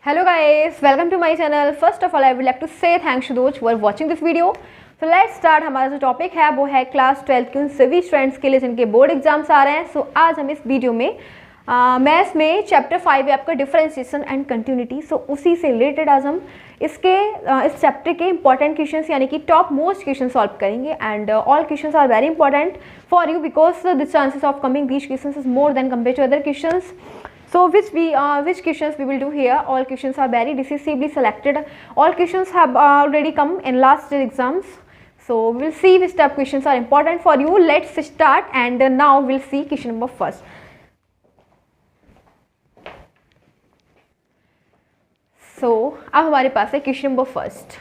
Hello guys, welcome to my channel. First of all, I would like to say thanks to those who are watching this video. So let's start. हमारा जो topic है वो है class 12 के उन सभी students के लिए जिनके बोर्ड एग्जाम्स आ रहे हैं. सो आज हम इस वीडियो में मैथ्स में चैप्टर 5 है आपका डिफरेंशिएशन एंड कंटिन्यूटी. सो उसी से रिलेटेड आज हम इस चैप्टर के इंपॉर्टेंट क्वेश्चंस यानी कि टॉप मोस्ट क्वेश्चन सॉल्व करेंगे. And all questions are very important for you because the chances of coming these questions is more than compare to other questions. So which questions we will do here? All questions are very decisively selected. All questions have already come in last year exams. So we will see which type questions are important for you. Let's start and now we'll see question number first. So अब हमारे पास है question number first.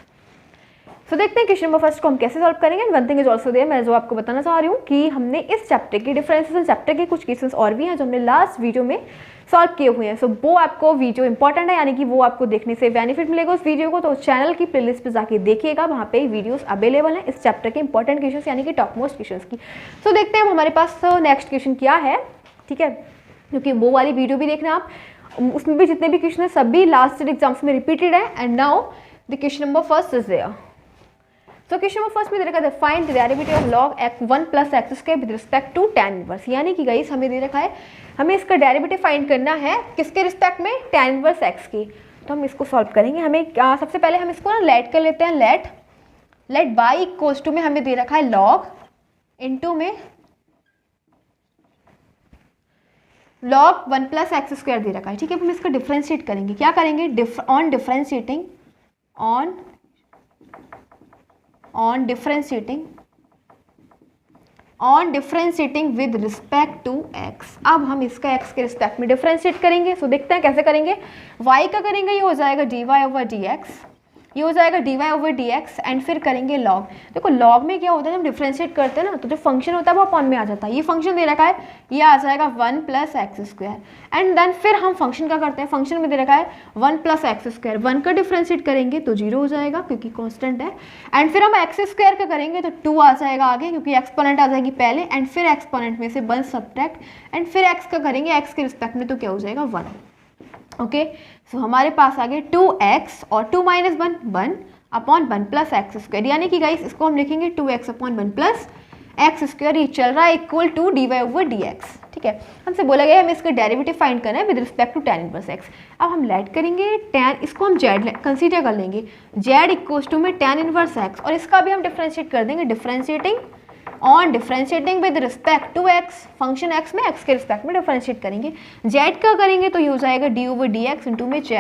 So देखते हैं question number first को हम कैसे solve करेंगे. And one thing is also there, मैं जो आपको बताना चाह रही हूँ कि हमने इस चैप्टर के डिफरेंशिएशन चैप्टर के कुछ क्वेश्चंस और भी हैं जो हमने लास्ट वीडियो में सॉल्व किए हुए हैं. सो वो आपको वीडियो इंपॉर्टेंट है यानी कि वो आपको देखने से बेनिफिट मिलेगा उस वीडियो को. तो चैनल की प्लेलिस्ट पे जाके देखिएगा, वहाँ पे वीडियोस अवेलेबल हैं इस चैप्टर के इंपॉर्टेंट क्वेश्चंस यानी कि टॉप मोस्ट क्वेश्चंस की. सो देखते हैं हमारे पास नेक्स्ट क्वेश्चन क्या है. ठीक है, क्योंकि वो वाली वीडियो भी देखना आप, उसमें भी जितने भी क्वेश्चन है सभी लास्ट ईयर एग्जाम्स में रिपीटेड है. And now the question number first is there. तो क्वेश्चन नंबर फर्स्ट में दे रखा है find the derivative of log x1 plus x square with respect to tan inverse. यानी कि गाइस हमें दे रखा है हमें इसका डेरिवेटिव फाइंड करना है किसके रिस्पेक्ट में, tan इनवर्स x की. तो हम इसको सॉल्व करेंगे. हमें सबसे पहले हम इसको ना लेट कर लेते हैं. लेट y इक्वल्स टू में हमें दे रखा है log इनटू में log 1 प्लस एक्स स्क्वायर दे रखा है. ठीक है, हम इसको डिफरेंशिएट करेंगे. क्या करेंगे, on differentiating with respect to x. अब हम इसका x के रिस्पेक्ट में डिफरेंशिएट करेंगे. सो देखते हैं कैसे करेंगे. y का करेंगे, ये हो जाएगा dy ओवर dx, ये हो जाएगा dy ओवर dx एंड फिर करेंगे log. देखो log में क्या होता है, जब डिफरेंशिएट करते हैं ना तो जो फंक्शन होता है वो अपॉन में आ जाता है. ये फंक्शन दे रखा है, ये आ जाएगा 1 plus x square. And then फिर हम फंक्शन का करते हैं. फंक्शन में दे रखा है 1 प्लस एक्स स्क्वायर. 1 का डिफरेंशिएट करेंगे तो 0 हो जाएगा क्योंकि कांस्टेंट है. एंड फिर हम एक्स स्क्वायर का करेंगे तो 2 आ जाएगा आगे क्योंकि एक्सपोनेंट आ जाएगी पहले. एंड फिर एक्सपोनेंट में से 1 सब्ट्रैक्ट एंड फिर एक्स का करेंगे एक्स के रिस्पेक्ट में तो क्या हो जाएगा 1. ओके, सो हमारे पास आ गए 2x और 2 minus 1 upon 1 plus x square. यानी कि गाइस इसको हम लिखेंगे 2x upon 1 plus x square. ये चल रहा है equal to dy over dx. ठीक है, हमसे बोला गया हमें इसका डेरिवेटिव फाइंड करना है with respect to tan inverse x. अब हम लेट करेंगे tan, इसको हम z कंसीडर कर लेंगे. z इक्वल्स टू में tan इनवर्स x और इसका भी हम डिफरेंशिएट कर देंगे. Differentiating with respect to x. Function x में x के रिस्पेक्ट में डिफरेंशिएट करेंगे. z का करेंगे तो ये हो जाएगा d ओवर dx इंटू में z.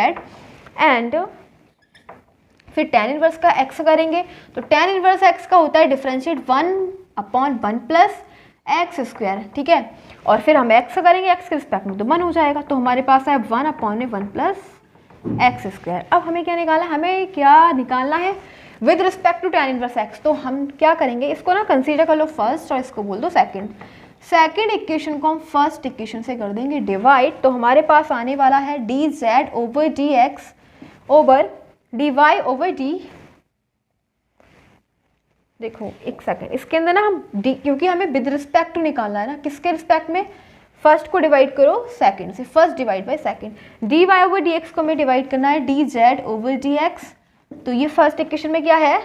एंड फिर tan इनवर्स का x करेंगे तो tan इनवर्स x का होता है differentiate 1 upon 1 plus x square. ठीक है, और फिर हम x करेंगे x के रिस्पेक्ट में तो 1 हो जाएगा. तो हमारे पास है 1 अपॉन में 1 प्लस एक्स स्क्वायर. अब हमें क्या निकालना है with respect to tan inverse x. तो हम क्या करेंगे, इसको ना कंसीडर कर लो फर्स्ट और इसको बोल दो सेकंड इक्वेशन को हम फर्स्ट इक्वेशन से कर देंगे डिवाइड. तो हमारे पास आने वाला है dz over dx over dy over d. देखो एक सेकंड, इसके अंदर ना हम d, क्योंकि हमें विद रिस्पेक्ट टू निकालना है ना, किसके रिस्पेक्ट में, फर्स्ट को डिवाइड करो सेकंड से, first divide by second. dy over dx को हमें डिवाइड करना है dz ओवर dx. तो ये फर्स्ट इक्वेशन में क्या है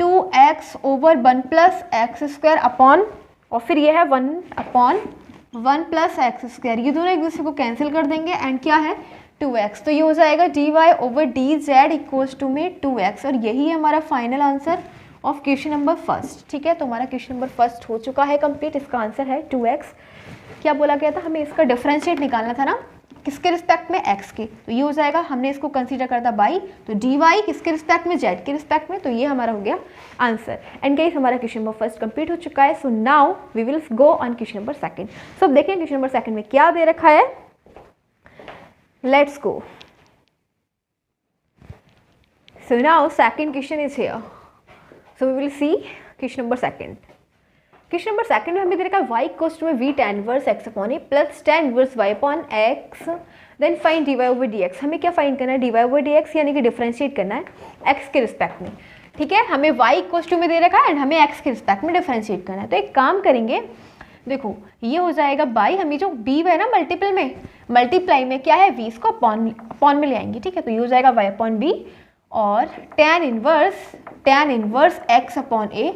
2x over 1 plus x square upon और फिर ये है 1 अपॉन 1 प्लस एक्स स्क्वायर. ये दोनों एक दूसरे को कैंसिल कर देंगे एंड क्या है 2x. तो ये हो जाएगा dy over dz equals to में 2x. और यही है हमारा final answer of question number first. ठीक है, तो हमारा क्वेश्चन नंबर फर्स्ट हो चुका है कंप्लीट. इसका आंसर है 2x. क्या बोला गया था, हमें इसका डिफरेंशिएट निकालना था ना किसके रिस्पेक्ट में, x के. तो ये हो जाएगा, हमने इसको कंसीडर करता बाई, तो dy किसके रिस्पेक्ट में, z के रिस्पेक्ट में. तो ये हमारा हो गया आंसर. एंड गाइस हमारा क्वेश्चन नंबर फर्स्ट कंप्लीट हो चुका है. So now we will go on question number second. So अब देखिए क्वेश्चन नंबर सेकंड में क्या दे रखा है. Let's go. So now second question is here. So we will see question number second. Question number second में हमें दे रखा है y इक्वल्स टू में v tan inverse x upon a plus tan inverse y upon x. Then find dy over dx. हमें क्या find करना है, dy ओवर dx यानी कि डिफरेंशिएट करना है x के रिस्पेक्ट में. ठीक है, हमें y इक्वल्स टू में दे रखा है एंड हमें x के रिस्पेक्ट में डिफरेंशिएट करना है. तो एक काम करेंगे, देखो ये हो जाएगा बाई, हमें जो बी है ना मल्टीप्लाई में क्या है, वी, इसको अपॉन में ले आएंगे, ठीक है। तो ये हो जाएगा वाई अपॉन बी और tan inverse x upon a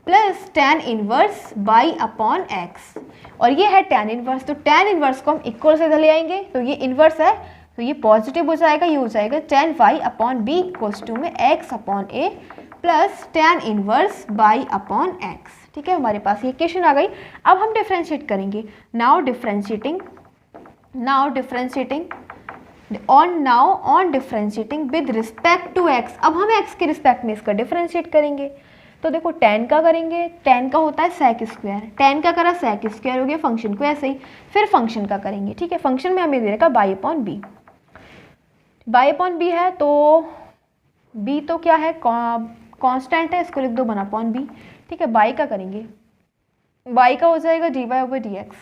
plus tan inverse y upon x, और ये है tan इनवर्स, तो tan इनवर्स को हम इक्वल से इधर ले आएंगे, तो ये इनवर्स है तो ये पॉजिटिव हो जाएगा, ये हो जाएगा tan y upon b equals to में x upon a plus tan inverse y upon x, ठीक है। हमारे पास ये इक्वेशन आ गई। अब हम डिफ्रेंशिएट करेंगे, now differentiating on differentiating with respect to x, अब हम x के रिस्पेक्ट में इसका डिफ्रेंशिएट करेंगे। तो देखो tan का करेंगे, tan का होता है sec स्क्वायर, tan का करा sec स्क्वायर हो गया फंक्शन को ऐसे ही, फिर फंक्शन का करेंगे, ठीक है। फंक्शन में हमें दे रखा बाई अपॉन बी है, तो b तो क्या है, कांस्टेंट है, इसको लिख दो 1 अपॉन बी, ठीक है। बाई का करेंगे, बाई का हो जाएगा d y over d x,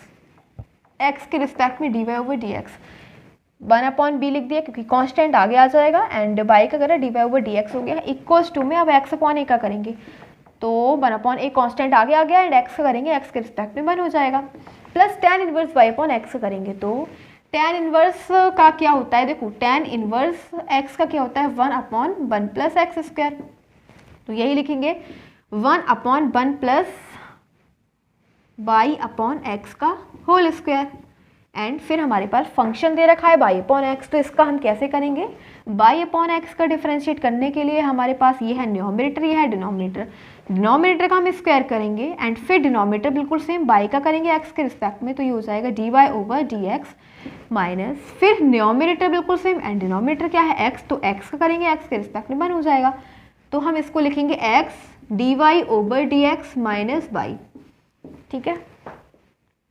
x के रिस्पेक्ट में d y over d x, 1 upon b लिख दिया क्योंकि कांस्टेंट आगे आ जाएगा, एंड बाई का करें d y over d x हो गया इक्वल्स टू में अब एक्स अपॉन ए का करेंगे, तो 1 अपॉन ए कांस्टेंट आगे आ गया एंड एक्स का करेंगे, एक्स के रिस्पेक्ट में 1 हो जाएगा, plus tan inverse y upon x करेंगे, तो tan इनवर्स का क्या होता है, देखो tan इनवर्स x का क्या होता है 1 अपॉन 1 प्लस एक्स स्क्वायर, तो यही लिखेंगे 1 upon 1 plus by upon x का होल स्क्वायर, एंड फिर हमारे पास फंक्शन दे रखा है बाई अपॉन एक्स, तो इसका हम कैसे करेंगे, बाई अपॉन एक्स का डिफरेंशिएट करने के लिए हमारे पास ये है न्यूमरेटर, ये है डिनोमिनेटर का हम स्क्वायर करेंगे एंड फिर डिनोमिनेटर बिल्कुल सेम बाई का करेंगे एक्स के रिस्पेक्ट में, तो ये हो जाएगा d y over d x minus फिर न्यूमरेटर बिल्कुल सेम एंड डिनोमिनेटर क्या है एक्स, तो एक्स का करेंगे एक्स के रिस्पेक्ट में 1 हो जाएगा, तो हम इसको लिखेंगे x d y over d x minus y, ठीक है।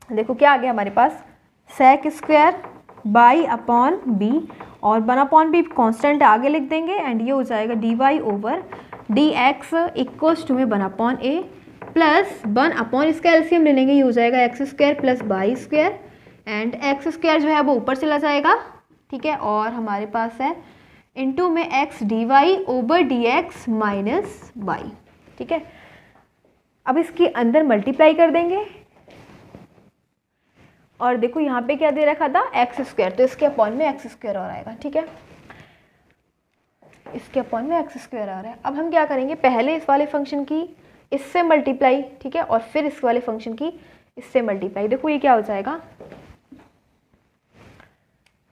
देखो क्या आ गया हमारे पास, sec square by upon b और 1 अपॉन बी कॉन्स्टेंट आगे लिख देंगे एंड ये हो जाएगा d y over d x equals to में 1 अपॉन ए प्लस 1 अपॉन इसका एलसीएम ले लेंगे, ये हो जाएगा x square plus by square and x square जो है वो ऊपर चला जाएगा, ठीक है। और हमारे पास है इनटू में x d y over d x minus y, ठीक है। अब इसके अंदर मल्टीप्लाई कर देंगे और देखो यहाँ पे क्या दे रखा था एक्स स्क्वायर, तो इसके अपॉन में एक्स स्क्वायर और आएगा, ठीक है, इसके अपॉन में एक्स स्क्वायर आ रहा है। अब हम क्या करेंगे, पहले इस वाले फंक्शन की इससे मल्टीप्लाई, ठीक है, और फिर इस वाले फंक्शन की इससे मल्टीप्लाई। देखो ये क्या हो जाएगा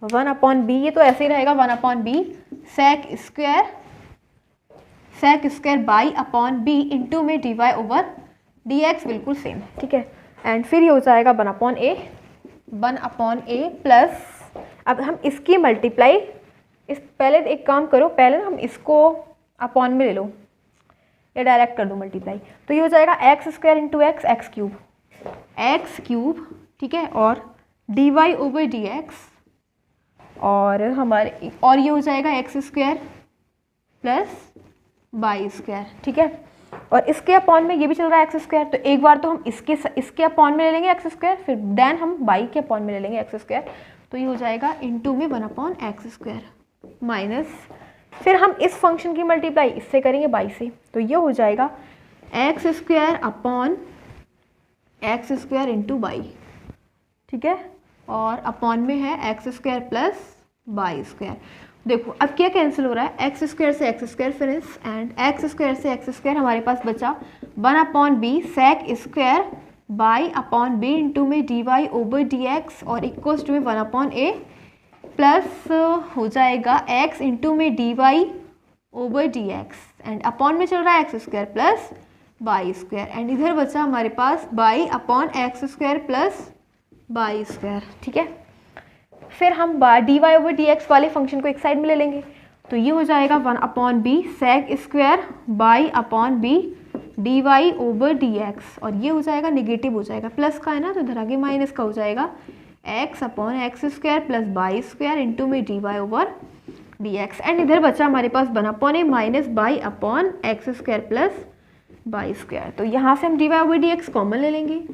1 अपॉन बी, ये तो ऐसे ही रहेगा 1 upon b sec square by upon b into में d y over d x बिल्कुल सेम, ठीक है, एंड फिर ये हो जाएगा 1 अपॉन ए प्लस, अब हम इसकी मल्टीप्लाई पहले एक काम करो, पहले ना हम इसको अपॉन में ले लो या डायरेक्ट कर दो मल्टीप्लाई, तो ये हो जाएगा x square into x x cube, ठीक है, और d y over d x और ये हो जाएगा x square plus by square, ठीक है, और इसके अपॉन में ये भी चल रहा है एक्स स्क्वायर, तो एक बार तो हम इसके अपॉन में ले लेंगे एक्स स्क्वायर, फिर देन हम बाई के अपॉन में ले लेंगे एक्स स्क्वायर, तो ये हो जाएगा इनटू में 1 अपॉन एक्स स्क्वायर माइनस फिर हम इस फंक्शन की मल्टीप्लाई इससे करेंगे बाई से, तो ये हो जाएगा x square upon x square into y, ठीक है, और अपॉन में है x square plus by square. देखो अब क्या कैंसिल हो रहा है, एक्स स्क्वायर से x square finish and x square से एक्स स्क्वायर हमारे पास बचा 1 upon b sec square by upon b into में d y over d x और इक्वल्स टू में 1 अपॉन ए प्लस हो जाएगा एक्स इंटू में d y over d x and upon में चल रहा है x square plus by square and इधर बचा हमारे पास y upon x square plus by square, ठीक है। फिर हम d y over d x वाले फंक्शन को एक साइड में ले लेंगे, तो ये हो जाएगा 1 upon b sec square by upon b d y over d x और ये हो जाएगा निगेटिव हो जाएगा, प्लस का है ना तो इधर आगे माइनस का हो जाएगा x upon x square plus by square into में d y over d x and इधर बचा हमारे पास 1 upon a minus by upon x square plus by square. तो यहाँ से हम d y over d x common ले लेंगे,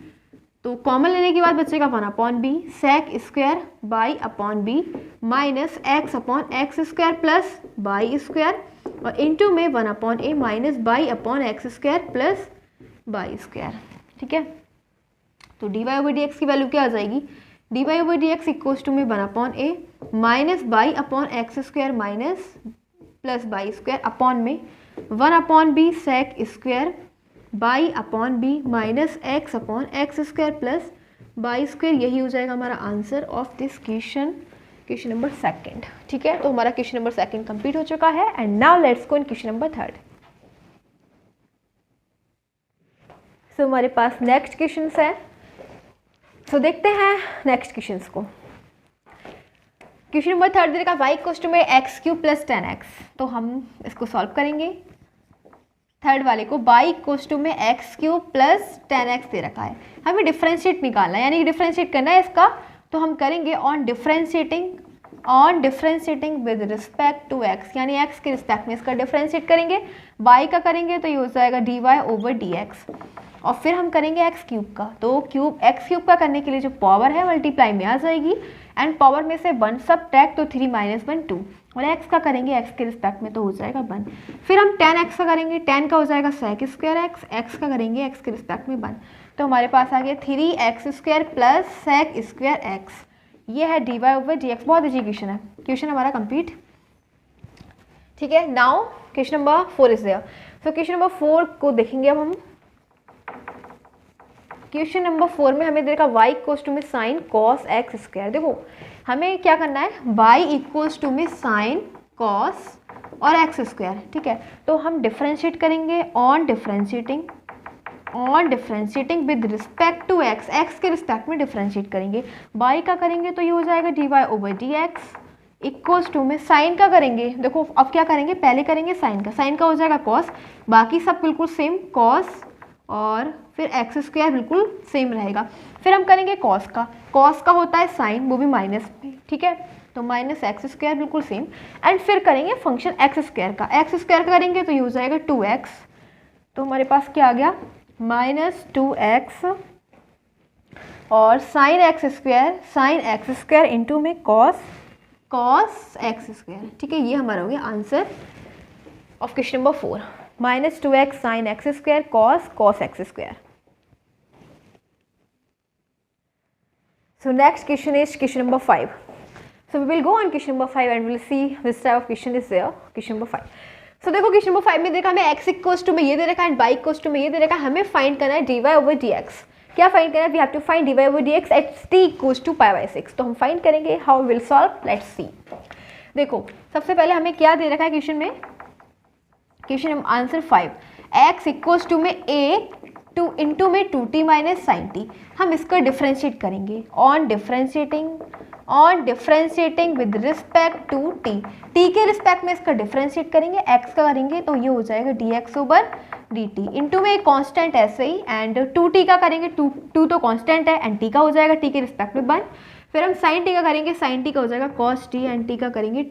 तो कॉमन लेने के बाद बचेगा 1 upon b sec square by upon b minus x upon x square plus by square और इंटू में 1 upon a minus by upon x square plus by square, ठीक है। तो d y over d x की value क्या आ जाएगी, d y over d x equals to में 1/a minus by upon x square minus plus by square upon में 1/b sec square by upon b minus x upon x square plus by square. यही हो जाएगा हमारा answer of this question number second. ठीक है, तो हमारा question number second complete हो चुका है। And now let's go in question number third. So हमारे पास नेक्स्ट क्वेश्चन है। सो देखते हैं नेक्स्ट क्वेश्चन को। क्वेश्चन नंबर थर्ड देगा y इक्वल्स टू में एक्स क्यूब प्लस 10x। तो हम इसको सॉल्व करेंगे। थर्ड वाले को y इक्वल्स टू में एक्स क्यूब प्लस 10x दे रखा है, हमें डिफरेंशिएट निकालना है, यानी कि डिफरेंशिएट करना है इसका। तो हम करेंगे on differentiating with respect to x, यानी x के रिस्पेक्ट में इसका डिफरेंशिएट करेंगे। y का करेंगे तो ये हो जाएगा dy ओवर dx, और फिर हम करेंगे एक्स क्यूब का। तो एक्स क्यूब का करने के लिए जो पावर है मल्टीप्लाई में आ जाएगी, एंड पावर में से 1 सब्ट्रैक्ट तो 3 माइनस 1 2, और एक्स का करेंगे एक्स के रिस्पेक्ट में तो हो जाएगा 1। फिर हम 10x का करेंगे, 10 का हो जाएगा सेक स्क्वायर एक्स का करेंगे एक्स के रिस्पेक्ट में 1। तो हमारे पास आ गया 3x square plus sec square x. ये है d y over d x. बहुत अच्छी क्वेश्चन है, क्वेश्चन हमारा कंप्लीट। ठीक है, now question number 4 is there. तो क्वेश्चन नंबर 4 को देखेंगे अब हम। क्वेश्चन नंबर 4 में हमें देखा y इक्वल्स टू में साइन कॉस एक्स स्क्वायर। देखो हमें क्या करना है, y इक्वल्स टू में साइन कॉस और एक्स स्क्वायर। ठीक है, तो हम डिफरेंशिएट करेंगे on differentiating with respect to x, x के रिस्पेक्ट में डिफरेंशिएट करेंगे। y का करेंगे तो ये हो जाएगा dy over dx equals to में साइन का करेंगे। देखो अब क्या करेंगे, पहले करेंगे साइन का हो जाएगा कॉस, बाकी सब बिल्कुल सेम कॉस, और फिर एक्स स्क्वायर बिल्कुल सेम रहेगा। फिर हम करेंगे कॉस का होता है साइन, वो भी माइनस में। ठीक है, तो माइनस एक्स स्क्वायर बिल्कुल सेम। एंड फिर करेंगे फंक्शन एक्स स्क्वायर का करेंगे तो ये हो जाएगा 2x। तो हमारे पास क्या आ गया, माइनस 2x और साइन एक्स स्क्वायर इंटू में कॉस एक्स स्क्वायर। ठीक है, ये हमारा हो गया answer of question number 4, minus 2x sine x square cos x square. So next question is question number 5. So we will go on question number 5 and we will see which type of question is there. Question number 5. So देखो question number 5 में देखा हमें x equals to में ये दे रखा है, y equals to में ये दे रखा है, हमें फाइंड करना है dy ओवर dx। क्या फाइंड करना है, we have to find dy over dx at t equals to π/6। तो हम फाइंड करेंगे, how will solve, let's see. देखो सबसे पहले हमें क्या दे रखा है क्वेश्चन में, question answer 5, x equals to में a टू इंटू में 2t माइनस साइन टी। हम इसका डिफरेंशिएट करेंगे on differentiating with respect to t के रिस्पेक्ट में इसका डिफरेंशिएट करेंगे, x का करेंगे तो ये हो जाएगा dx ओवर dt इंटू में एक कांस्टेंट ऐसे ही, एंड 2t का करेंगे, 2 तो कांस्टेंट है, एंड t का हो जाएगा t के रिस्पेक्ट में 1। फिर हम साइन t का करेंगे, साइन t का हो जाएगा cos t, एंड t का करेंगे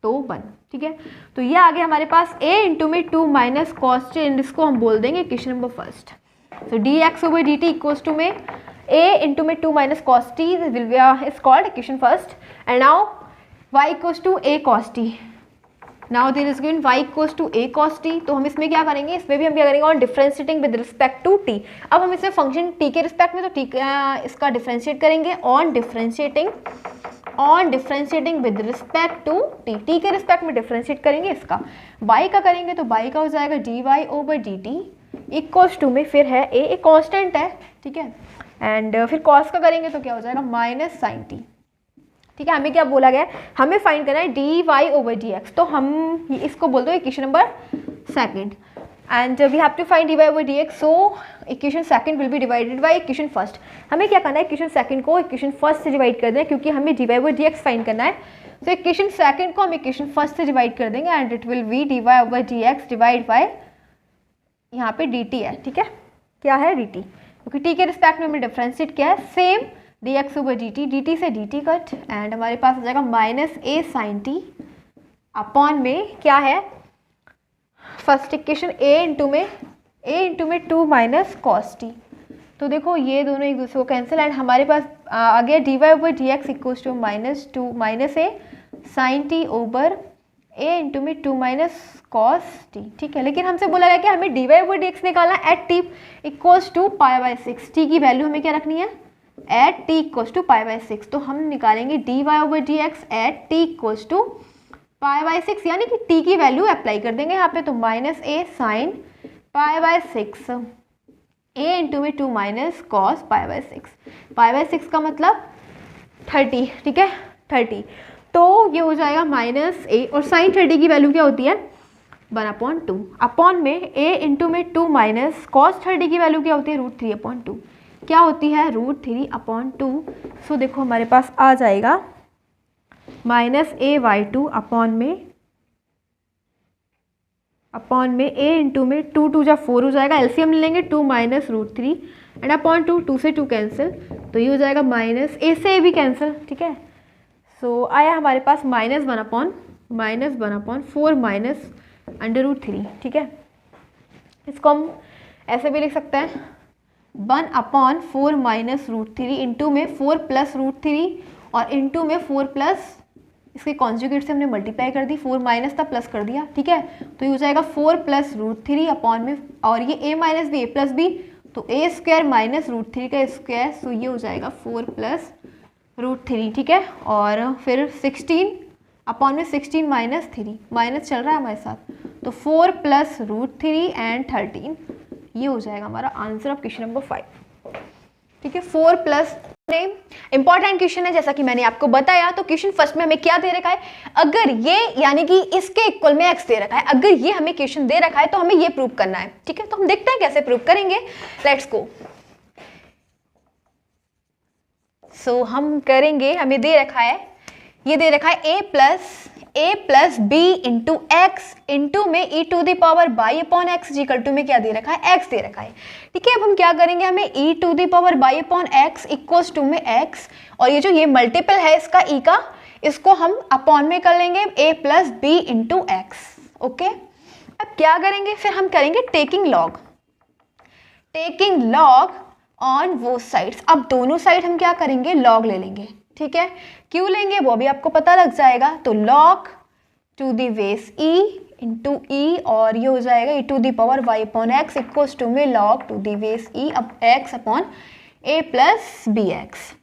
तो 1। ठीक है, तो ये आ गया हमारे पास a इंटू में 2 माइनस कॉस टी, एंड इसको हम बोल देंगे question number first. So dx over dt equals to में a इंटू में 2 minus cos t is called equation first, and now y equals to a cos t। Now there is given y equals to a cos t। तो हम इसमें क्या करेंगे, इसमें भी हम क्या करेंगे on differentiating with respect to t। अब हम इसमें फंक्शन t के रिस्पेक्ट में, तो t इसका डिफरेंशिएट करेंगे on differentiating with respect to t के रिस्पेक्ट में डिफरेंशिएट करेंगे इसका। y का करेंगे तो y का हो जाएगा dy over dt equals to में फिर है a, एक कांस्टेंट है। ठीक है, एंड फिर cos का करेंगे तो क्या हो जाएगा माइनस साइन t। ठीक है, हमें क्या बोला गया है, हमें फाइंड करना है dy ओवर dx। तो हम इसको बोल दो equation number second, and we have to find dy over dx। So equation second will be divided by equation first. हमें क्या करना है, इक्वेशन सेकंड को इक्वेशन फर्स्ट से डिवाइड कर दें, क्योंकि हमें dy ओवर dx फाइंड करना है। तो इक्वेशन सेकंड को हम इक्वेशन फर्स्ट से डिवाइड कर देंगे, and it will be dy over dx divide by यहाँ पे dt है। ठीक है, क्या है dt, क्योंकि t के रिस्पेक्ट में हमने डिफरेंशिएट किया है, सेम dx ओवर dt से dt कट, एंड हमारे पास आ जाएगा minus a sine t upon में क्या है फर्स्ट इक्वेशन a इंटू में 2 माइनस कॉस t। तो देखो ये दोनों एक दूसरे को कैंसिल, एंड हमारे पास आ गया dy over dx equals to -2 minus a sine t over a into में 2 माइनस कॉस टी, ठीक है। लेकिन हमसे बोला गया कि हमें d y over d x निकालना at t equals to pi by 6। T की वैल्यू हमें क्या रखनी है, at t equals to pi by 6। तो हम निकालेंगे d y over d x at t equals to pi by 6, यानी कि टी की वैल्यू अप्लाई कर देंगे यहाँ पे। तो minus A sine pi by 6 A into में 2 minus cos pi by 6। Pi by 6 का मतलब 30, ठीक है 30। तो ये हो जाएगा माइनस ए, और साइन 30 की वैल्यू क्या होती है 1/2 अपॉन में ए इंटू में 2 माइनस कॉस 30 की वैल्यू क्या होती है √3/2। क्या होती है √3/2। सो देखो हमारे पास आ जाएगा माइनस a/2 अपॉन में ए इंटू में 2 2 जा 4 हो जाएगा, एलसीएम ले लेंगे 2 माइनस √3 एंड अपॉन 2 से 2 कैंसिल, तो ये हो जाएगा माइनस ए से ए भी कैंसिल, ठीक है। सो आया हमारे पास -1/4 माइनस √3, ठीक है। इसको हम ऐसे भी लिख सकते हैं 1/4 माइनस √3 इंटू में 4 प्लस √3 और इंटू में 4 प्लस इसके कॉन्जुगेट से हमने मल्टीप्लाई कर दी, 4 माइनस था प्लस कर दिया, ठीक है। तो ये हो जाएगा 4 प्लस √3 अपॉन में, और ये a minus b a plus b, तो a स्क्वायर माइनस √3 का स्क्वायर, सो ये हो जाएगा 4 प्लस √3, ठीक है। और फिर 16 अपॉन में 16 माइनस 3, माइनस चल रहा है हमारे साथ, तो 4 प्लस √3 एंड 13, ये हो जाएगा हमारा आंसर ऑफ क्वेश्चन नंबर 5, ठीक है। 4 प्लस इंपॉर्टेंट क्वेश्चन है, जैसा कि मैंने आपको बताया। तो क्वेश्चन फर्स्ट में हमें क्या दे रखा है, अगर ये यानी कि इसके इक्वल में x दे रखा है, अगर ये हमें क्वेश्चन दे रखा है तो हमें ये प्रूव करना है, ठीक है। तो हम देखते हैं कैसे प्रूव करेंगे, लेट्स गो। सो हम करेंगे, हमें दे रखा है, ये दे रखा है a plus b into x into में e to the power y upon x equal to में क्या दे रखा है, x दे रखा है, ठीक है। अब हम क्या करेंगे, हमें e to the power y upon x equals to में x, और ये जो ये मल्टीपल है इसका e का, इसको हम अपॉन में कर लेंगे a plus b into x, okay. अब क्या करेंगे, फिर हम करेंगे टेकिंग लॉग ऑन वो साइड्स। अब दोनों साइड हम क्या करेंगे, लॉग ले लेंगे, ठीक है। क्यों लेंगे वो भी आपको पता लग जाएगा। तो log to the base e into e, और ये हो जाएगा e to the power y upon x equals to में log to the base e अब x upon a plus b x,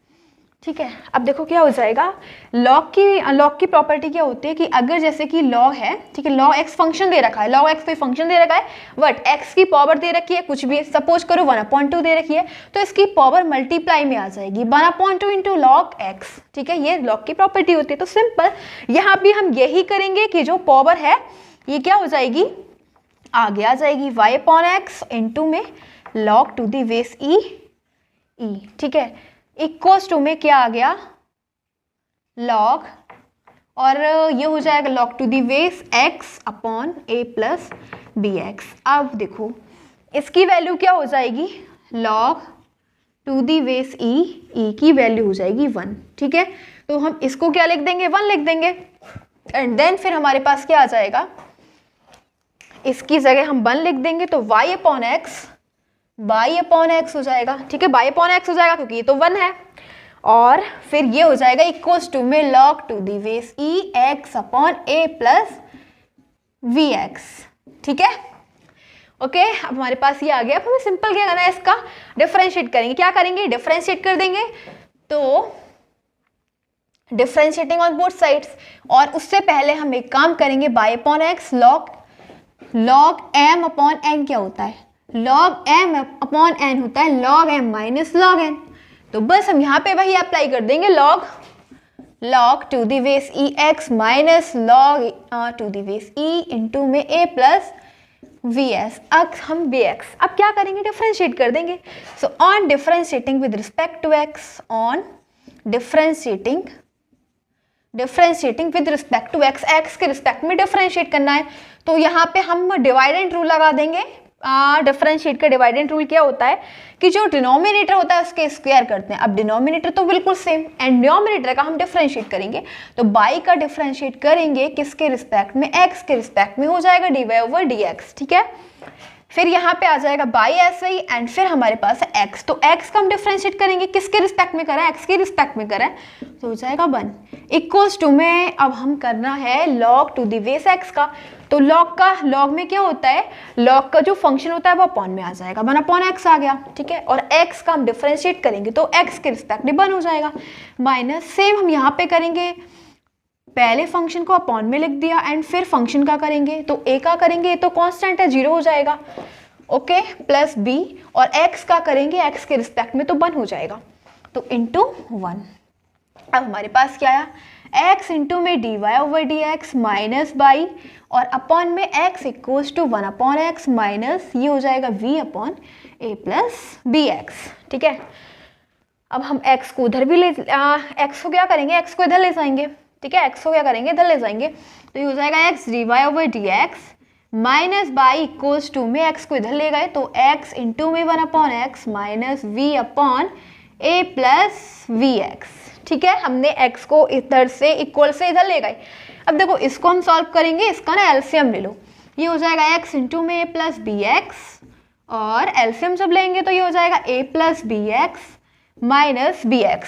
ठीक है। अब देखो क्या हो जाएगा, log की प्रॉपर्टी क्या होती है कि अगर जैसे कि log है, ठीक है, log x फंक्शन दे रखा है, log x कोई फंक्शन दे रखा है, बट x की पावर दे रखी है कुछ भी, सपोज करो 1/2 दे रखी है, तो इसकी पावर मल्टीप्लाई में आ जाएगी 1/2 इंटू log x, ठीक है। ये log की प्रॉपर्टी होती है। तो सिंपल यहाँ भी हम यही करेंगे कि जो पावर है ये क्या हो जाएगी, आगे आ जाएगी y अपॉन एक्स इंटू में log to the base e, ठीक है, इक्वल्स टू में क्या आ गया log, और ये हो जाएगा log to the base x upon a plus b x. अब देखो इसकी वैल्यू क्या हो जाएगी, log to the base e की वैल्यू हो जाएगी 1, ठीक है। तो हम इसको क्या लिख देंगे, 1 लिख देंगे, एंड देन फिर हमारे पास क्या आ जाएगा, इसकी जगह हम 1 लिख देंगे, तो y अपॉन एक्स हो जाएगा, ठीक है। y अपॉन एक्स हो जाएगा क्योंकि ये तो 1 है, और फिर ये हो जाएगा इक्वल्स टू में log to the base e x upon a plus b x, ठीक है, ओके। अब हमारे पास ये आ गया। अब हमें सिंपल क्या करना है, इसका डिफरेंशिएट करेंगे। क्या करेंगे, डिफरेंशिएट कर देंगे, तो डिफरेंशिएटिंग ऑन बोथ साइड्स, और उससे पहले हम एक काम करेंगे, y upon x log m upon n क्या होता है, log m अपॉन n होता है log m minus log n। तो बस हम यहाँ पे वही अप्लाई कर देंगे, log to the base e x minus log to the base e into में a प्लस वी एस। अब हम वी एक्स अब क्या करेंगे, डिफरेंशिएट कर देंगे। So on differentiating with respect to x, on differentiating with respect to x, x के respect में डिफरेंशिएट करना है। तो यहाँ पे हम डिवाइडेंट रूल लगा देंगे। डिफरेंशिएट का डिवाइडेंट रूल क्या होता है कि जो डिनोमिनेटर होता है उसके स्क्वायर करते हैं। अब डिनोमिनेटर तो बिल्कुल सेम, एंड डिनोमिनेटर का हम डिफरेंशिएट करेंगे, तो बाई का डिफरेंशिएट करेंगे किसके रिस्पेक्ट में, एक्स के रिस्पेक्ट में, हो जाएगा dy ओवर dx, ठीक है। फिर यहाँ पे आ जाएगा बाई ऐसे ही, एंड फिर हमारे पास है x, तो x का हम डिफ्रेंशिएट करेंगे, किसके रिस्पेक्ट में करें, x के रिस्पेक्ट में करें, तो हो जाएगा 1 इक्वल्स टू में अब हम करना है log to the base x का, तो log में क्या होता है, log का जो फंक्शन होता है वो अपॉन में आ जाएगा, 1/x आ गया, ठीक है, और x का हम डिफ्रेंशिएट करेंगे तो x के रिस्पेक्ट में 1 हो जाएगा, माइनस सेम हम यहाँ पे करेंगे, पहले फंक्शन को अपॉन में लिख दिया एंड फिर फंक्शन का करेंगे, तो a का करेंगे तो कांस्टेंट है 0 हो जाएगा, ओके, प्लस b, और x का करेंगे x के रिस्पेक्ट में तो 1 हो जाएगा, तो इंटू 1। अब हमारे पास क्या आया, x इंटू में dy/dx माइनस बाई, और अपॉन में x equals to 1/x minus ये हो जाएगा v/a प्लस bx, ठीक है। अब हम x को उधर भी x को क्या करेंगे, x को इधर ले जाएंगे, ठीक है, x को क्या करेंगे, इधर ले जाएंगे, तो ये हो जाएगा x dy/dx minus y equals to में x को इधर ले गए तो x इंटू में 1/x minus v/a plus vx, ठीक है, हमने x को इधर से इक्वल से इधर ले गए। अब देखो इसको हम सॉल्व करेंगे, इसका ना एलसीएम ले लो, ये हो जाएगा x इंटू में a प्लस bx, और एलसीएम जब लेंगे तो ये हो जाएगा a plus bx minus bx,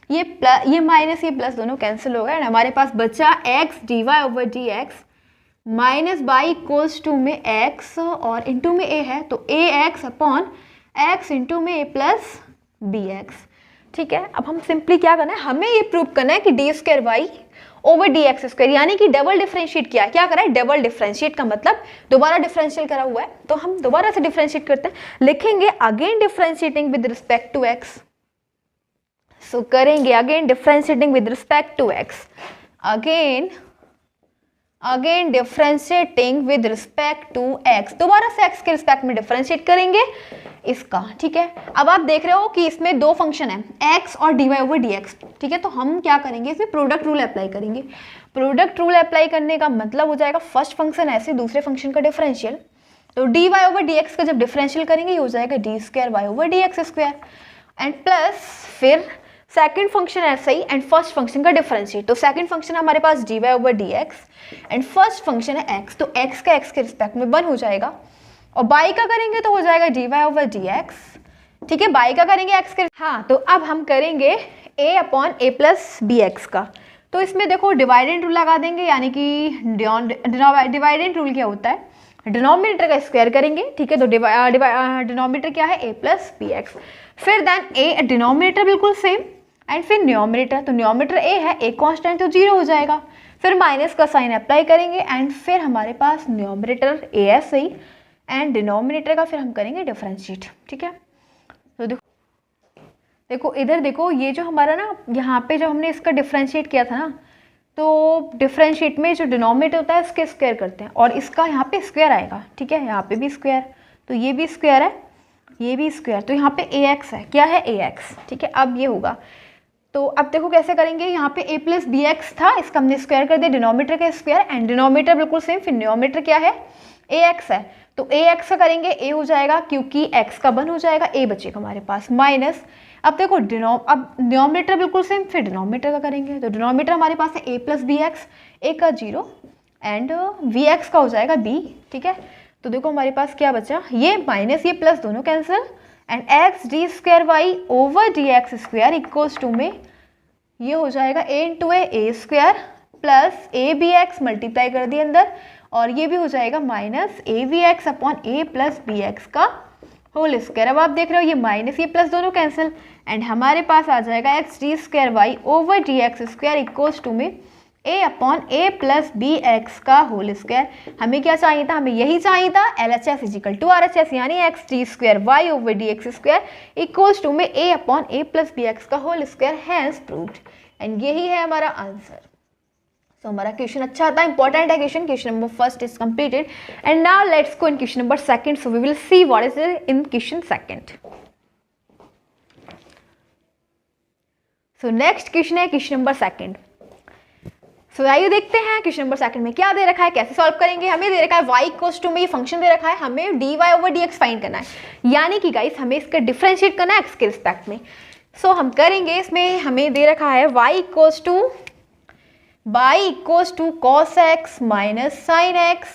ये माइनस ये प्लस दोनों कैंसिल हो गए, एंड हमारे पास बचा x dy/dx minus y equals to में x और इंटू में a है तो ax अपॉन x इंटू में a प्लस bx, ठीक है। अब हम सिंपली क्या करना है, हमें ये प्रूव करना है कि d²y/dx², यानी कि डबल डिफरेंशिएट किया है, क्या करा है, डबल डिफरेंशिएट का मतलब दोबारा डिफरेंशियल करा हुआ है, तो हम दोबारा से डिफरेंशिएट करते हैं, लिखेंगे again differentiating with respect to x, so करेंगे again differentiating with respect to x, again differentiating with respect to x, दोबारा से x के रिस्पेक्ट में डिफरेंशिएट करेंगे इसका, ठीक है। अब आप देख रहे हो कि इसमें दो फंक्शन है x और dy/dx, ठीक है, तो हम क्या करेंगे, इसमें प्रोडक्ट रूल अप्लाई करेंगे। प्रोडक्ट रूल अप्लाई करने का मतलब हो जाएगा फर्स्ट फंक्शन ऐसे दूसरे फंक्शन का डिफरेंशियल, तो dy/dx का जब डिफरेंशियल करेंगे ये हो जाएगा d²y/dx² एंड प्लस फिर सेकंड फंक्शन ऐसा ही एंड फर्स्ट फंक्शन का डिफरेंशिएट, तो सेकंड फंक्शन हमारे पास dy/dx एंड फर्स्ट फंक्शन है x, तो x का x के रिस्पेक्ट में 1 हो जाएगा, और बाई का करेंगे तो हो जाएगा dy/dx, ठीक है, बाई का करेंगे x के, हाँ, तो अब हम करेंगे a/a प्लस bx का, तो इसमें देखो डिवाइडेंड रूल लगा देंगे, यानी कि डिवाइडेंड रूल क्या होता है, डिनोमिनेटर का स्क्वायर करेंगे, ठीक है, तो डिनोमिनेटर क्या है a प्लस bx, फिर देन a डिनोमिनेटर बिल्कुल सेम एंड फिर न्यूमरेटर, तो न्यूमरेटर a है, a कांस्टेंट तो 0 हो जाएगा, फिर माइनस का साइन अप्लाई करेंगे एंड फिर हमारे पास न्यूमरेटर a है सही एंड डिनोमिनेटर का फिर हम करेंगे डिफरेंशिएट, ठीक है। तो देखो इधर देखो, ये जो हमारा ना यहाँ पे जो हमने इसका डिफरेंशिएट किया था ना, तो डिफरेंशिएट में जो डिनोमिनेटर होता है इसके स्क्वायर करते हैं और इसका यहाँ पे स्क्वायर आएगा, ठीक है, यहाँ पे भी स्क्वायर, तो ये भी स्क्वायर है, ये भी स्क्वायर, तो यहाँ पे ax है, क्या है ax, ठीक है। अब ये होगा, तो अब देखो कैसे करेंगे, यहाँ पे a प्लस bx था, इसका हमने स्क्वायर कर दिया, डिनोमिनेटर का स्क्वायर एंड डिनोमिनेटर बिल्कुल सेम, फिर न्यूमरेटर क्या है ax है, तो ax का करेंगे a हो जाएगा क्योंकि x का 1 हो जाएगा, a बचेगा हमारे पास माइनस, अब देखो अब डिनोमिनेटर बिल्कुल सेम, फिर डिनोमिनेटर का करेंगे, तो डिनोमिनेटर हमारे पास है a प्लस bx, a का 0 एंड vx का हो जाएगा b, ठीक है। तो देखो हमारे पास क्या बचा, ये माइनस ये प्लस दोनों cancel and x d²y/dx² equals to में ये हो जाएगा a into a² plus abx multiply कर दिए अंदर, और ये भी हो जाएगा minus avx upon a plus bx का होल स्क्वायर। अब आप देख रहे हो ये माइनस ये प्लस दोनों कैंसिल एंड हमारे पास आ जाएगा x d²y/dx² इक्वल्स टू में a upon a plus bx का होल स्क्वायर। हमें क्या चाहिए था, हमें यही चाहिए था, LHS इजिकल टू RHS, यानी x d²y/dx² इक्वल्स टू में a upon a plus bx का whole square, has proved, and यही है हमारा आंसर। तो हमारा क्वेश्चन अच्छा था, इंपॉर्टेंट है question number first is completed and now let's go in question number second, so we will see what is in question second. So next question है question number second. So आइए देखते हैं question number second में क्या दे रखा है, कैसे सॉल्व करेंगे। हमें दे रखा है y इक्वल्स टू में ये फंक्शन दे रखा है, हमें dy/dx फाइंड करना है, यानी कि गाइस हमें इसका डिफरेंशिएट करना है x के रिस्पेक्ट में। सो हम करेंगे, इसमें हमें दे रखा है y equals to cos x minus sin x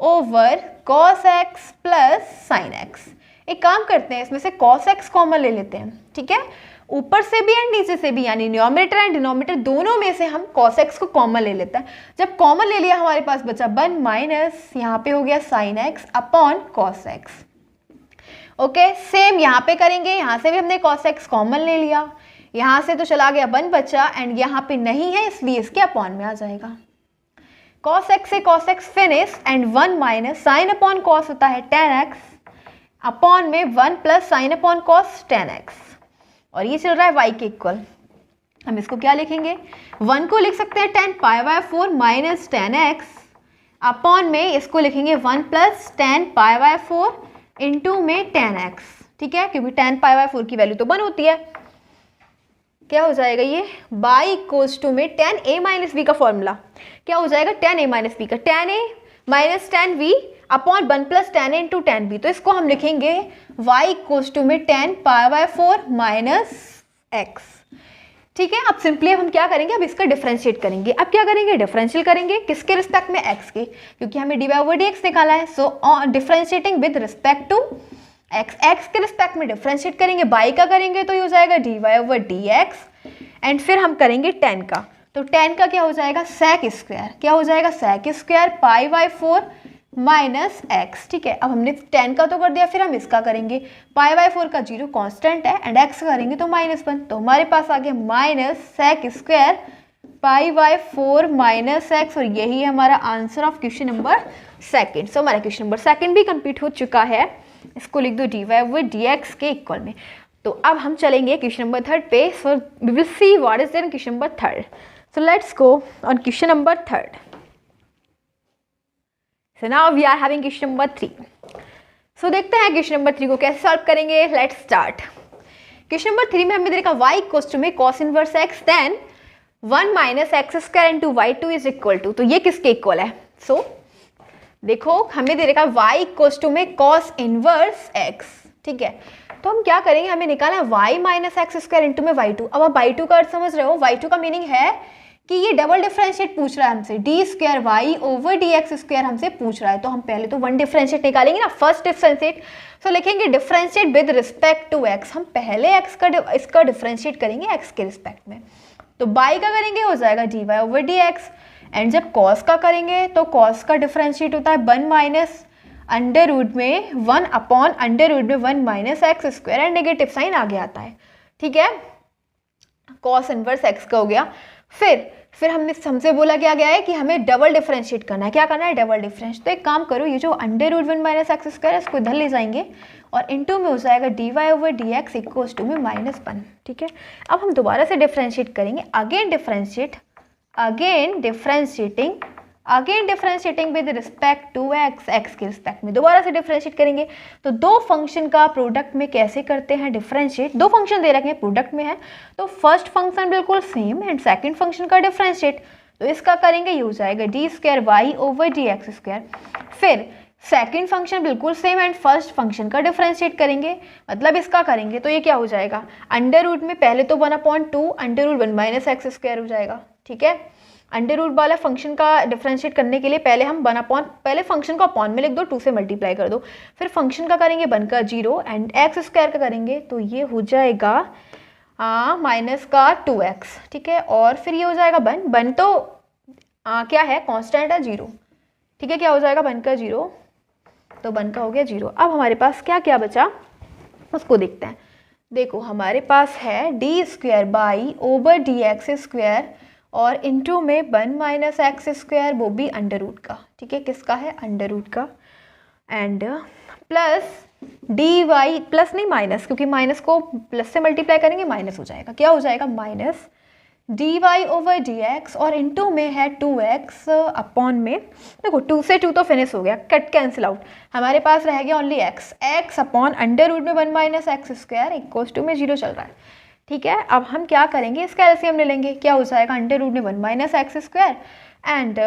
over cos x plus sine x। एक काम करते हैं, इसमें से cos x कॉमन ले लेते हैं, ठीक है, ऊपर से भी एंड नीचे से भी, यानी न्यूमरेटर एंड डिनोमिनेटर दोनों में से हम cos x को कॉमन ले लेते हैं। जब कॉमन ले लिया हमारे पास बचा 1 माइनस यहाँ पे हो गया sin x upon cos x। Okay, same यहाँ पे करेंगे, यहाँ से भी हमने cos x कॉमन ले लिया, यहाँ से तो चला गया 1 बचा एंड यहाँ पे नहीं है इसलिए इसके अपॉन में आ जाएगा। cos x से cos x finish and 1 minus sine upon cos होता है tan x अपॉन में 1 plus sine upon cos tan x, और ये चल रहा है y के इक्वल। हम इसको क्या लिखेंगे, 1 को लिख सकते हैं tan π/4 minus tan x upon में इसको लिखेंगे 1 प्लस tan π/4 इंटू में tan x, ठीक है, क्योंकि tan π/4 की वैल्यू तो 1 होती है। क्या हो जाएगा ये y इक्वल्स टू में tan a माइनस b का फॉर्मूला क्या हो जाएगा, tan a माइनस b का tan a minus tan v upon 1 plus tan a into tan b। तो इसको हम लिखेंगे y इक्वल्स टू में tan π/4 माइनस x, ठीक है। अब सिंपली हम क्या करेंगे, अब इसका डिफरेंशिएट करेंगे। अब क्या करेंगे, डिफरेंशियल करेंगे किसके रिस्पेक्ट में, x के, क्योंकि हमें dy/dx निकाला है। So differentiating with respect to x के रिस्पेक्ट में डिफरेंशिएट करेंगे, बाई का करेंगे तो ये हो जाएगा dy/dx एंड फिर हम करेंगे tan का, तो tan का क्या हो जाएगा sec स्क्वायर, क्या हो जाएगा sec स्क्वायर π/4 माइनस x, ठीक है। अब हमने tan का तो कर दिया, फिर हम इसका करेंगे, π/4 का 0 कांस्टेंट है एंड x करेंगे तो -1, तो हमारे पास आ गया minus sec square π/4 minus x, और यही है हमारा answer of question number second. So हमारा क्वेश्चन नंबर सेकंड भी कंप्लीट हो चुका है, इसको लिख दो dy/dx के इक्वल में। तो अब हम चलेंगे क्वेश्चन नंबर थर्ड पे। So we will see what is there in question number third. So let's go on question number third. So now we are having question number 3। So देखते हैं question number 3 को कैसे solve करेंगे। Let's start. Question number 3 में हमें देखा y equals to में cos inverse x then 1 minus x square into y2 is equal to, तो ये किसके इक्वल है। सो देखो हमें दे रखा y इक्वल्स टू में cos इनवर्स x, ठीक है। तो हम क्या करेंगे, हमें निकालना y minus x square into में y2। अब आप y2 का अर्थ समझ रहे हो, y2 का मीनिंग है कि ये डबल डिफरेंशिएट पूछ रहा है हमसे, d square y over d x square हमसे पूछ रहा है। तो हम पहले तो वन डिफरेंशिएट निकालेंगे ना, फर्स्ट डिफरेंशिएट। सो लिखेंगे differentiate with respect to x. हम पहले एक्स का इसका डिफरेंशिएट करेंगे एक्स के रिस्पेक्ट में। तो बाई का करेंगे हो जाएगा d y over d x, and जब कॉस का करेंगे तो कॉस का डिफरेंशिएट होता है 1 माइनस अंडर रूट में 1 अपॉन अंडर रूट में 1 minus x square, and negative sine आगे आता है, ठीक है। कॉस इनवर्स एक्स का हो गया। फिर हमसे बोला क्या गया है कि हमें डबल डिफरेंशिएट करना है। क्या करना है, डबल डिफरेंशिएट। तो एक काम करो, ये जो under root 1 minus x square है इसको इधर ले जाएंगे और इनटू में हो जाएगा d y over d x equals to में -1, ठीक है। अब हम दोबारा से डिफरेंशिएट करेंगे, again differentiating with respect to x के रिस्पेक्ट में दोबारा से डिफरेंशिएट करेंगे। तो दो फंक्शन का प्रोडक्ट में कैसे करते हैं डिफरेंशिएट, दो फंक्शन दे रखे हैं प्रोडक्ट में है, तो फर्स्ट फंक्शन बिल्कुल सेम एंड सेकंड फंक्शन का डिफरेंशिएट, तो इसका करेंगे ये हो जाएगा d square y over d x square. फिर सेकंड फंक्शन बिल्कुल सेम एंड फर्स्ट फंक्शन का डिफरेंशिएट करेंगे, मतलब इसका करेंगे तो ये क्या हो जाएगा, अंडर रूट में पहले तो 1/2 under root 1 minus x square हो जाएगा, ठीक है। अंडर रूट वाला फंक्शन का डिफरेंशिएट करने के लिए पहले हम पहले फंक्शन को अपॉन में लिख दो, 2 से मल्टीप्लाई कर दो, फिर फंक्शन का करेंगे 1 का 0 एंड एक्स स्क्वायर का करेंगे तो ये हो जाएगा माइनस का 2x, ठीक है। और फिर ये हो जाएगा 1 तो क्या है कांस्टेंट है 0, ठीक है। क्या हो जाएगा 1 का 0, तो 1 का हो गया 0। अब हमारे पास क्या क्या बचा उसको देखते हैं। देखो हमारे पास है D square y over d x square और इनटू में 1 माइनस एक्स स्क्वायर, वो भी अंडर रूट का, ठीक है। किसका है, अंडर रूट का, and plus d y, plus नहीं माइनस, क्योंकि माइनस को प्लस से मल्टीप्लाई करेंगे माइनस हो जाएगा, क्या हो जाएगा minus d y over d x और इनटू में है 2x अपॉन में, देखो 2 से 2 तो फिनिश हो गया, कट कैंसिल आउट, हमारे पास रह गया only x upon under root में 1 minus x square equals to में 0 चल रहा है, ठीक है। अब हम क्या करेंगे, इसका एलसीएम ले लेंगे, क्या हो जाएगा अंडर रूट में 1 माइनस एक्स स्क्वायर, एंड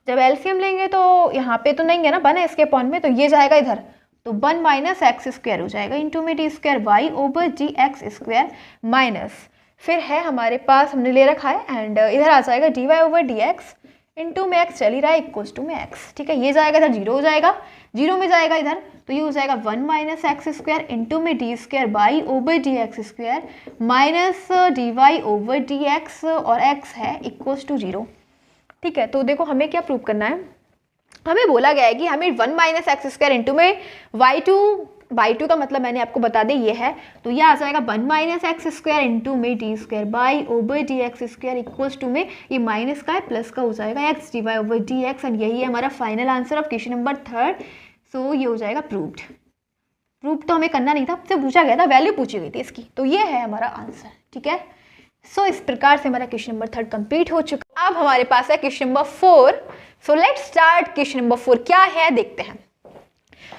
जब एलसीएम लेंगे तो यहाँ पे तो नहीं है ना 1 है इसके अपॉन में, तो ये जाएगा इधर, तो 1 माइनस एक्स स्क्वायर हो जाएगा इनटू में डी स्क्वायर वाई ओवर जी एक्स स्क्वायर माइनस, फिर है हमारे पास हमने ले रखा है एंड इधर आ जाएगा d y over d x into में x चल ही रहा है इक्वल्स टू में x, ठीक है। ये जाएगा इधर 0 हो जाएगा, 0 में जाएगा इधर, तो ये हो जाएगा 1 माइनस एक्स स्क्वायर इंटू में d square y over d x square minus d y over d x, और x है इक्वल्स टू 0, ठीक है। तो देखो हमें क्या प्रूव करना है, हमें बोला गया है कि हमें 1 माइनस एक्स स्क्वायर इंटू में y2 का मतलब मैंने आपको बता दें ये है, तो ये आ जाएगा 1 माइनस एक्स स्क्वायर इंटू में d square y over d x square equals to में ये माइनस का है प्लस का हो जाएगा x d y over d x, and यही है हमारा final answer of question number 3। So ये हो जाएगा प्रूव्ड। प्रूव तो हमें करना नहीं था, आपसे पूछा गया था, वैल्यू पूछी गई थी इसकी, तो ये है हमारा आंसर, ठीक है। सो इस प्रकार से हमारा क्वेश्चन नंबर 3 कंप्लीट हो चुका। अब हमारे पास है question number 4। So let's start question number 4। क्या है देखते हैं।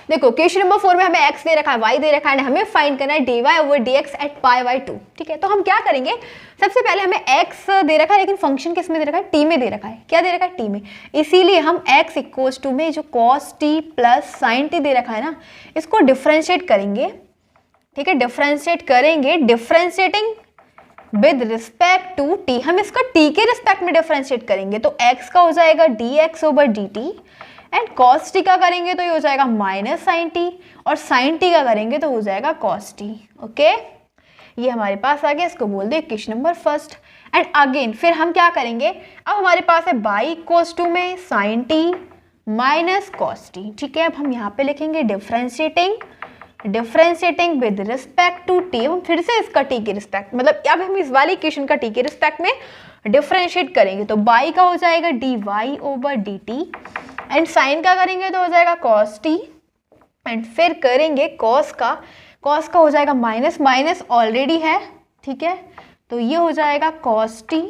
देखो क्वेश्चन नंबर 4 में हमें x दे रखा है, y दे रखा है, हमें फाइंड करना है dy over dx at pi by 2, ठीक है। तो हम क्या करेंगे, सबसे पहले हमें x दे रखा है, लेकिन फंक्शन किस में दे रखा है, t में दे रखा है। क्या दे रखा है, t में, इसीलिए हम x इक्वल्स टू में जो cos t plus sin t दे रखा है ना, इसको डिफरेंशिएट करेंगे, ठीक है। डिफरेंशिएट करेंगे, differentiating with respect to t, हम इसका t के रिस्पेक्ट में डिफरेंशिएट करेंगे, तो x का हो जाएगा dx over dt, and cos t का करेंगे तो ये हो जाएगा माइनस साइन t, और sin t का करेंगे तो हो जाएगा cos t, ओके। ये हमारे पास आ गया, इसको बोल दे क्वेश्चन नंबर 1। एंड अगेन फिर हम क्या करेंगे, अब हमारे पास है बाई इक्वल्स टू में sin t minus cos t, ठीक है। अब हम यहाँ पे लिखेंगे differentiating with respect to t, हम फिर से इसका t के रिस्पेक्ट, मतलब अब हम इस वाली इक्वेशन का t के रिस्पेक्ट में डिफरेंशिएट करेंगे, तो बाई का हो जाएगा dy over dt, and sine का करेंगे तो हो जाएगा cos t, एंड फिर करेंगे cos का हो जाएगा माइनस, माइनस ऑलरेडी है, ठीक है, तो ये हो जाएगा cos t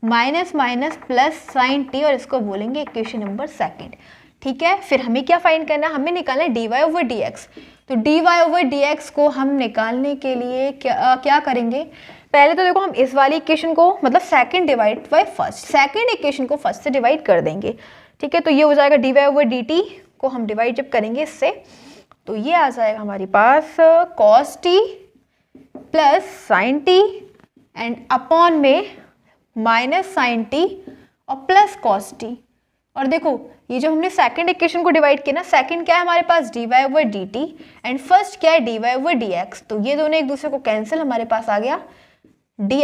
minus minus plus sign t, और इसको बोलेंगे इक्वेशन नंबर 2, ठीक है। फिर हमें क्या फाइंड करना है, हमें निकालना है dy ओवर dx, तो dy ओवर dx को हम निकालने के लिए क्या करेंगे, पहले तो देखो हम इस वाली इक्वेशन को, मतलब second divide by first, second equation को फर्स्ट से डिवाइड कर देंगे, ठीक है। तो ये हो जाएगा dy ओवर dt को हम डिवाइड जब करेंगे इससे, तो ये आ जाएगा हमारे पास cos t plus sin t and upon में माइनस sin t और प्लस cos t, और देखो ये जो हमने सेकंड इक्वेशन को डिवाइड किया ना, सेकंड क्या है हमारे पास dy over dt, and first क्या है dy ओवर dx, तो ये दोनों एक दूसरे को कैंसिल, हमारे पास आ गया dy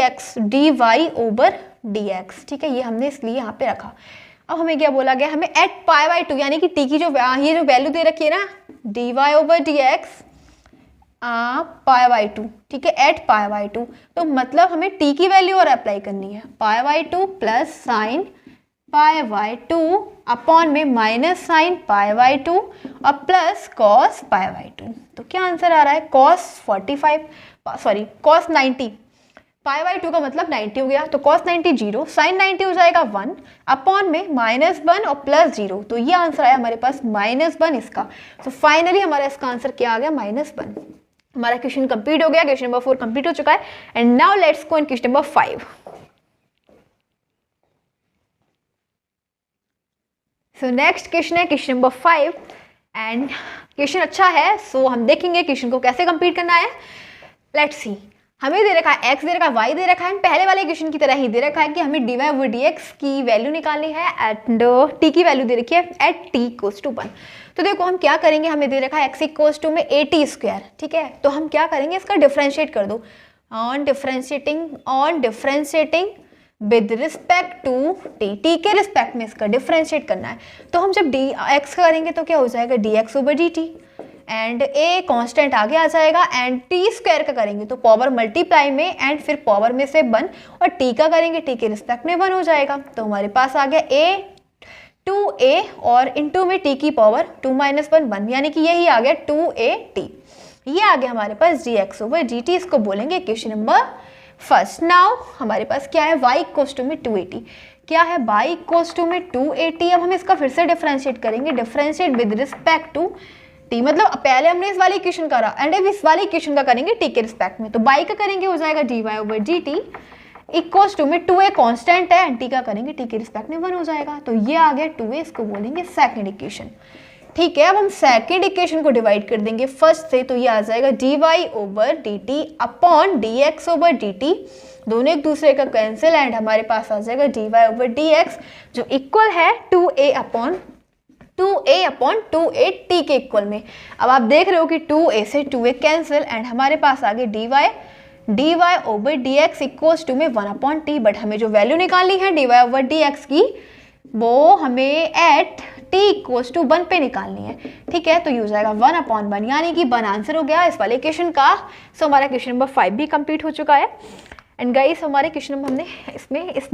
ओवर dx, ठीक है। ये हमने इसलिए यहाँ पे रखा। अब हमें क्या बोला गया, हमें एट पाई बाई 2, यानी कि t की जो ये जो वैल्यू दे रखी है ना dy over dx pi by 2, ठीक है, एट पाई बाई 2, तो मतलब हमें t की वैल्यू और अप्लाई करनी है, पाई by 2 plus sine pi by 2 upon में माइनस साइन पाई बाई 2 और प्लस कॉस पाई बाई 2, तो क्या आंसर आ रहा है, cos 90, पाई बाई 2 का मतलब 90 हो गया, तो cos 90 0, sin 90 हो जाएगा 1 अपॉन में -1 और प्लस 0, तो ये आंसर आया हमारे पास -1 इसका। तो फाइनली हमारा इसका आंसर क्या आ गया, -1। हमारा क्वेश्चन कंप्लीट हो गया, क्वेश्चन नंबर 4 कंप्लीट हो चुका है। And now let's go in question number 5। So next question है क्वेश्चन नंबर 5, एंड क्वेश्चन अच्छा है, सो हम देखेंगे क्वेश्चन को कैसे कंप्लीट करना है। लेट्स सी, हमें दे रखा है x दे रखा है, y दे रखा है, पहले वाले क्वेश्चन की तरह ही दे रखा है कि हमें dy ओवर dx की वैल्यू निकालनी है, एंड t की वैल्यू दे रखी है एट t इक्वल्स टू 1। तो देखो हम क्या करेंगे, हमें दे रखा है x इक्वल्स टू में at स्क्वायर, ठीक है, तो हम क्या करेंगे, इसका डिफरेंशिएट कर दो, on differentiating with respect to t के रिस्पेक्ट में इसका डिफरेंशिएट करना है। तो हम जब x करेंगे तो क्या हो जाएगा dx over dt, and a constant आगे आ जाएगा, एंड t स्क्वायर का करेंगे तो पावर मल्टीप्लाई में, एंड फिर पावर में से 1, और t का करेंगे t के रिस्पेक्ट में 1 हो जाएगा। तो हमारे पास आ गया a 2a और इंटू में t की पावर 2 - 1 1, यानी कि यही आ गया 2at, ये आ गया हमारे पास dx ओवर dt, इसको बोलेंगे क्वेश्चन नंबर 1। नाउ हमारे पास क्या है, y इक्वल्स टू में 280, क्या है y इक्वल्स टू में 280। अब हम इसका फिर से डिफरेंशिएट करेंगे, differentiate with respect to t, मतलब पहले हमने इस वाली इक्वेशन करा, एंड अब इस वाली इक्वेशन का करेंगे t के रिस्पेक्ट में, तो y का करेंगे हो जाएगा dy over dt equals to में 2a कांस्टेंट है, एंड t का करेंगे t के रिस्पेक्ट में 1 हो जाएगा, तो ये आ गया 2a, इसको बोलेंगे सेकंड इक्वेशन, ठीक है। अब हम सेकंड इक्वेशन को डिवाइड कर देंगे फर्स्ट से, तो ये आ जाएगा dy over dt upon dx over dt दोनों एक दूसरे का कैंसिल एंड हमारे पास आ जाएगा dy/dx जो इक्वल है 2a अपॉन 2a t के इक्वल में। अब आप देख रहे हो कि 2a से 2a कैंसिल एंड हमारे पास आ गए dy/dx इक्वल्स टू में 1/t, बट हमें जो वैल्यू निकालनी है dy/dx की वो हमें एट t इक्वल्स टू 1 पे निकालनी है। ठीक है, तो ये हो जाएगा 1/1 यानी कि 1 आंसर हो गया इस वाले क्वेश्चन का। सो हमारा क्वेश्चन नंबर 5 भी कंप्लीट हो चुका है। एंड गाइस हमारे क्वेश्चन नंबर हमने इसमें इस